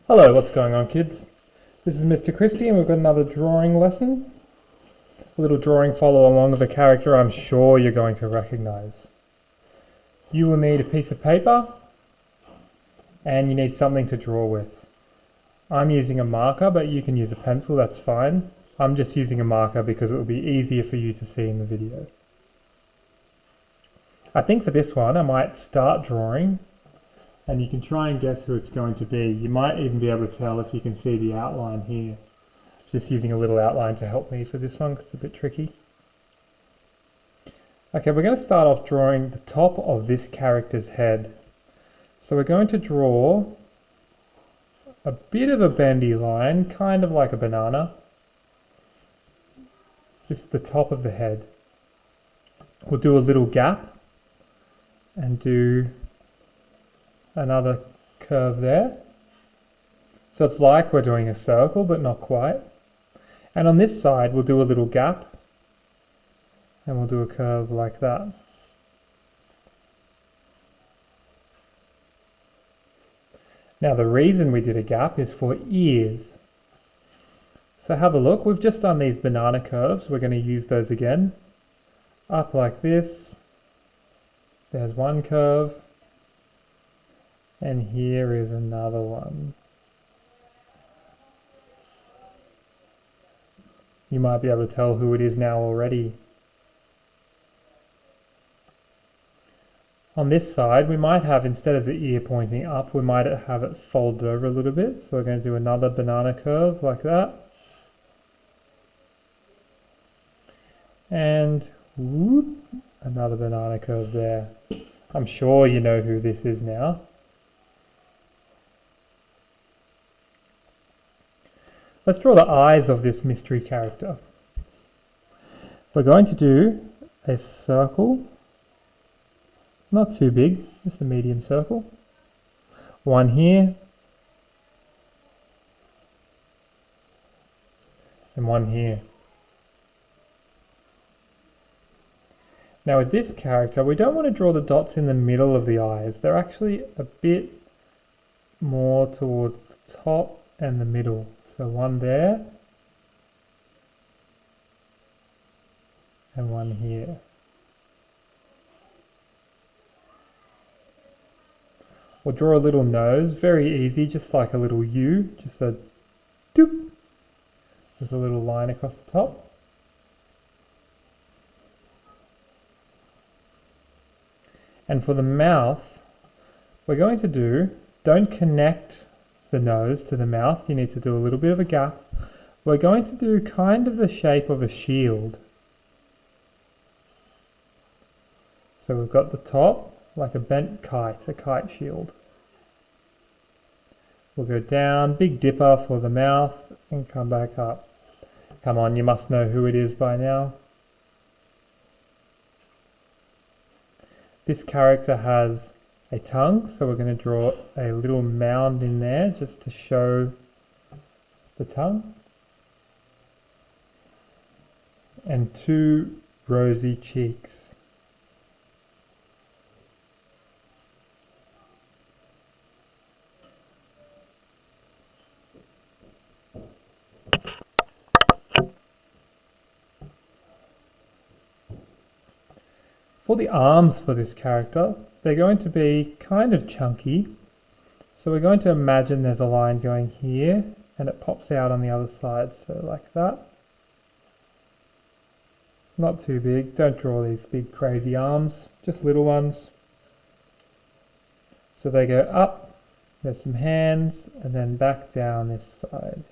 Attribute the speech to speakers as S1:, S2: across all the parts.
S1: Hello, what's going on, kids? This is Mr Christie and we've got another drawing lesson. A little drawing follow along of a character I'm sure you're going to recognise. You will need a piece of paper and you need something to draw with. I'm using a marker, but you can use a pencil, that's fine. I'm just using a marker because it will be easier for you to see in the video. I think for this one I might start drawing and you can try and guess who it's going to be. You might even be able to tell if you can see the outline here. Just using a little outline to help me for this one because it's a bit tricky. Okay, we're going to start off drawing the top of this character's head. So we're going to draw a bit of a bendy line, kind of like a banana. This is the top of the head. We'll do a little gap and do another curve there. So it's like we're doing a circle, but not quite. And on this side, we'll do a little gap and we'll do a curve like that. Now the reason we did a gap is for ears. So have a look, we've just done these banana curves. We're going to use those again. Up like this. There's one curve. And here is another one. You might be able to tell who it is now already. On this side, we might have, instead of the ear pointing up, we might have it folded over a little bit. So we're going to do another banana curve like that. And whoop, another banana curve there. I'm sure you know who this is now. Let's draw the eyes of this mystery character. We're going to do a circle, not too big, just a medium circle. One here, and one here. Now with this character, we don't want to draw the dots in the middle of the eyes. They're actually a bit more towards the top and the middle. So one there and one here. We'll draw a little nose, very easy, just like a little U, just a doop with a little line across the top. And for the mouth, we're going to do, don't connect the nose to the mouth, you need to do a little bit of a gap. We're going to do kind of the shape of a shield. So we've got the top like a bent kite, a kite shield. We'll go down, Big Dipper for the mouth, and come back up. Come on, you must know who it is by now. This character has a tongue, so we're going to draw a little mound in there just to show the tongue. And two rosy cheeks. For the arms for this character, they're going to be kind of chunky. So we're going to imagine there's a line going here and it pops out on the other side, so like that. Not too big, don't draw these big crazy arms, just little ones. So they go up, there's some hands, and then back down this side.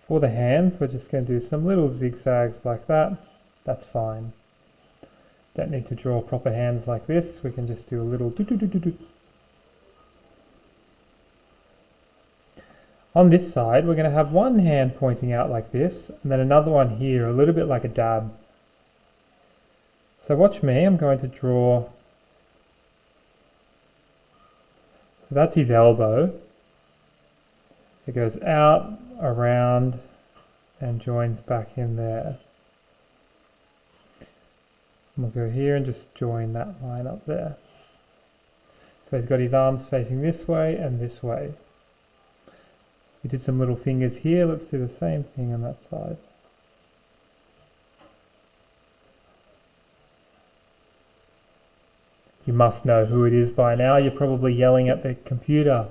S1: For the hands, we're just going to do some little zigzags like that. That's fine. Don't need to draw proper hands like this. We can just do a little doo-doo-doo-doo-doo. On this side, we're going to have one hand pointing out like this, and then another one here, a little bit like a dab. So watch me, I'm going to draw. So that's his elbow. It goes out, around, and joins back in there. And we'll go here and just join that line up there. So he's got his arms facing this way and this way. We did some little fingers here, let's do the same thing on that side. You must know who it is by now, you're probably yelling at the computer.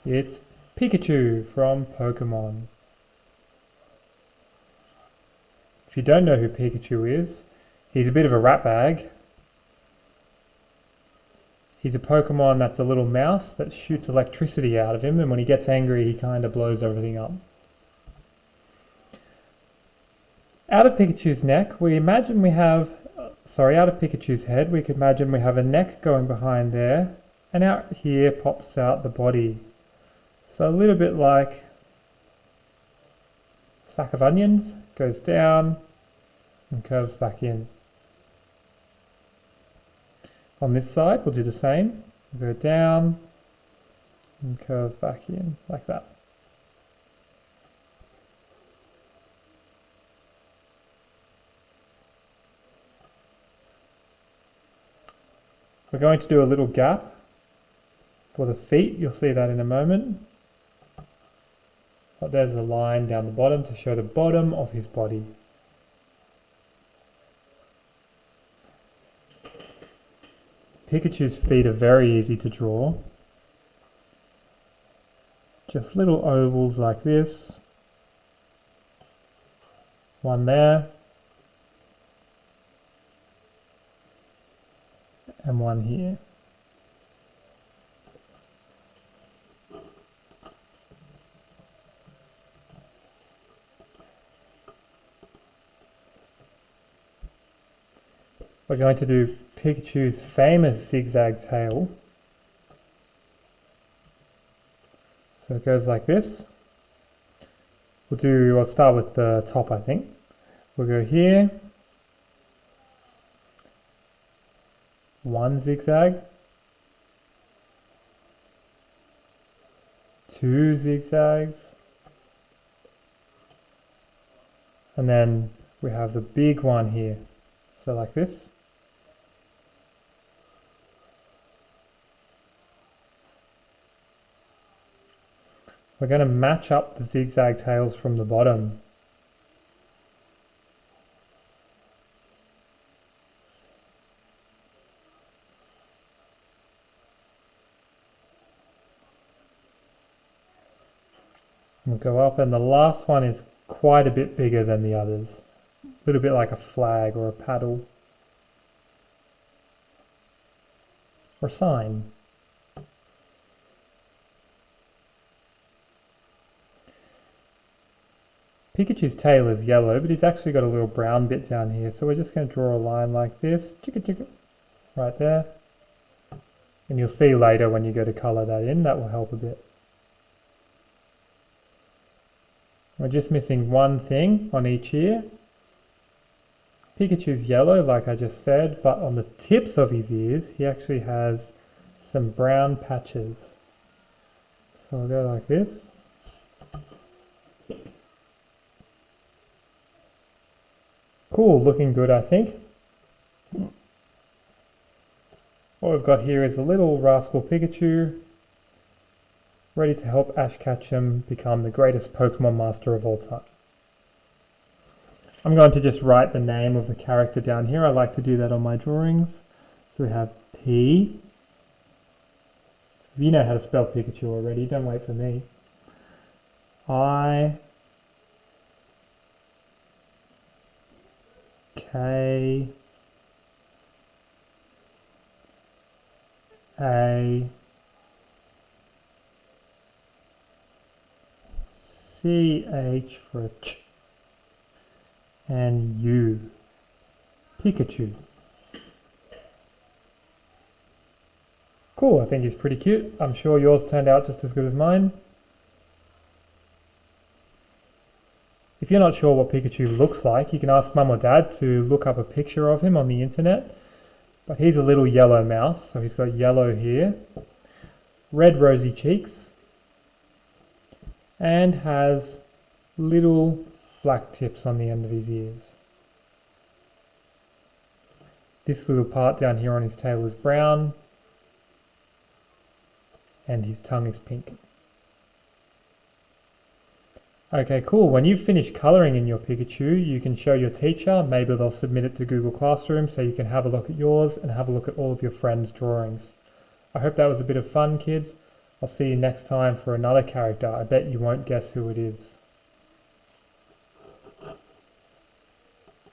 S1: It's Pikachu from Pokemon. If you don't know who Pikachu is, he's a bit of a rat bag. He's a Pokemon that's a little mouse that shoots electricity out of him, and when he gets angry he kind of blows everything up. Out of Pikachu's neck, out of Pikachu's head, we could imagine we have a neck going behind there, and out here pops out the body. So a little bit like a sack of onions, goes down and curves back in. On this side, we'll do the same. We'll go down and curve back in, like that. We're going to do a little gap for the feet. You'll see that in a moment. But there's a line down the bottom to show the bottom of his body. Pikachu's feet are very easy to draw. Just little ovals like this. One there. And one here. We're going to do Pikachu's famous zigzag tail. So it goes like this. We'll start with the top, I think. We'll go here. One zigzag. Two zigzags. And then we have the big one here. So like this. We're going to match up the zigzag tails from the bottom. We'll go up, and the last one is quite a bit bigger than the others. A little bit like a flag or a paddle. Or a sign. Pikachu's tail is yellow, but he's actually got a little brown bit down here, so we're just going to draw a line like this, right there. And you'll see later when you go to colour that in, that will help a bit. We're just missing one thing on each ear. Pikachu's yellow, like I just said, but on the tips of his ears, he actually has some brown patches. So I'll go like this. Cool, looking good, I think. What we've got here is a little rascal Pikachu, ready to help Ash Ketchum become the greatest Pokemon master of all time. I'm going to just write the name of the character down here. I like to do that on my drawings. So we have P. If you know how to spell Pikachu already, don't wait for me. I. K. A. CH for a ch, and U, Pikachu. Cool, I think he's pretty cute. I'm sure yours turned out just as good as mine. If you're not sure what Pikachu looks like, you can ask Mum or Dad to look up a picture of him on the internet. But he's a little yellow mouse, so he's got yellow here, red rosy cheeks, and has little black tips on the end of his ears. This little part down here on his tail is brown, and his tongue is pink. Okay, cool. When you've finished colouring in your Pikachu, you can show your teacher. Maybe they'll submit it to Google Classroom so you can have a look at yours and have a look at all of your friends' drawings. I hope that was a bit of fun, kids. I'll see you next time for another character. I bet you won't guess who it is.